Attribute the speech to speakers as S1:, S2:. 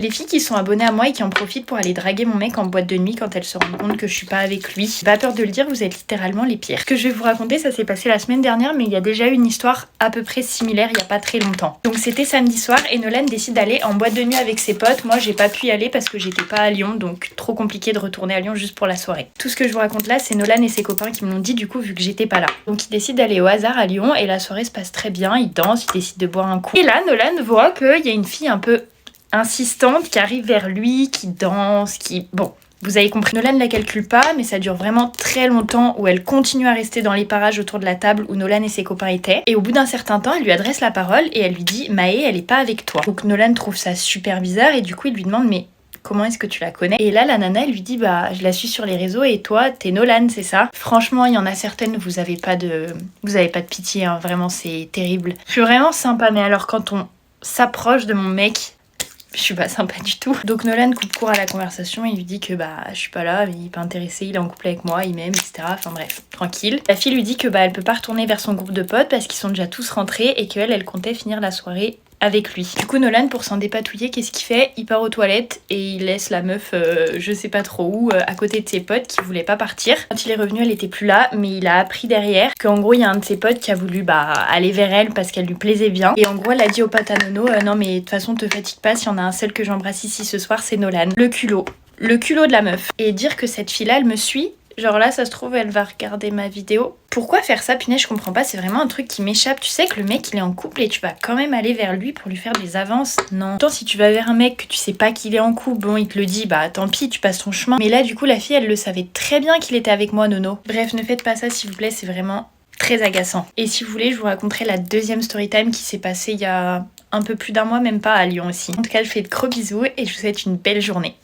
S1: Les filles qui sont abonnées à moi et qui en profitent pour aller draguer mon mec en boîte de nuit quand elles se rendent compte que je suis pas avec lui. J'ai pas peur de le dire, vous êtes littéralement les pires. Ce que je vais vous raconter, ça s'est passé la semaine dernière, mais il y a déjà eu une histoire à peu près similaire il y a pas très longtemps. Donc c'était samedi soir et Nolan décide d'aller en boîte de nuit avec ses potes. Moi j'ai pas pu y aller parce que j'étais pas à Lyon, donc trop compliqué de retourner à Lyon juste pour la soirée. Tout ce que je vous raconte là, c'est Nolan et ses copains qui me l'ont dit du coup vu que j'étais pas là. Donc ils décident d'aller au hasard à Lyon et la soirée se passe très bien, ils dansent, ils décident de boire un coup. Et là Nolan voit qu'il y a une fille un peu insistante qui arrive vers lui, qui danse, qui... Bon, vous avez compris. Nolan la calcule pas, mais ça dure vraiment très longtemps où elle continue à rester dans les parages autour de la table où Nolan et ses copains étaient. Et au bout d'un certain temps, elle lui adresse la parole et elle lui dit « Maë, elle est pas avec toi ». Donc Nolan trouve ça super bizarre et du coup il lui demande « Mais comment est-ce que tu la connais ?» Et là la nana elle lui dit « Bah je la suis sur les réseaux et toi t'es Nolan, c'est ça ?» Franchement il y en a certaines, vous avez pas de pitié, hein. Vraiment c'est terrible. Je suis vraiment sympa, mais alors quand on s'approche de mon mec... Je suis pas sympa du tout. Donc Nolan coupe court à la conversation, il lui dit que bah je suis pas là, il est pas intéressé, il est en couple avec moi, il m'aime, etc. Enfin bref, tranquille. La fille lui dit que bah elle peut pas retourner vers son groupe de potes parce qu'ils sont déjà tous rentrés et qu'elle, elle comptait finir la soirée avec lui. Du coup Nolan, pour s'en dépatouiller, qu'est-ce qu'il fait? Il part aux toilettes et il laisse la meuf je sais pas trop où à côté de ses potes qui voulaient pas partir. Quand il est revenu elle était plus là, mais il a appris derrière qu'en gros il y a un de ses potes qui a voulu aller vers elle parce qu'elle lui plaisait bien, et en gros elle a dit au pote à Nono non mais de toute façon te fatigue pas, s'il y en a un seul que j'embrasse ici ce soir c'est Nolan. Le culot de la meuf. Et dire que cette fille là elle me suit, genre là ça se trouve elle va regarder ma vidéo. Pourquoi faire ça, punaise, je comprends pas, c'est vraiment un truc qui m'échappe. Tu sais que le mec il est en couple et tu vas quand même aller vers lui pour lui faire des avances? Non. Tant si tu vas vers un mec que tu sais pas qu'il est en couple, bon il te le dit, bah tant pis, tu passes ton chemin. Mais là du coup la fille elle le savait très bien qu'il était avec moi, Nono. Bref, ne faites pas ça s'il vous plaît, c'est vraiment très agaçant. Et si vous voulez, je vous raconterai la deuxième storytime qui s'est passée il y a un peu plus d'un mois, même pas, à Lyon aussi. En tout cas, je vous fais de gros bisous et je vous souhaite une belle journée.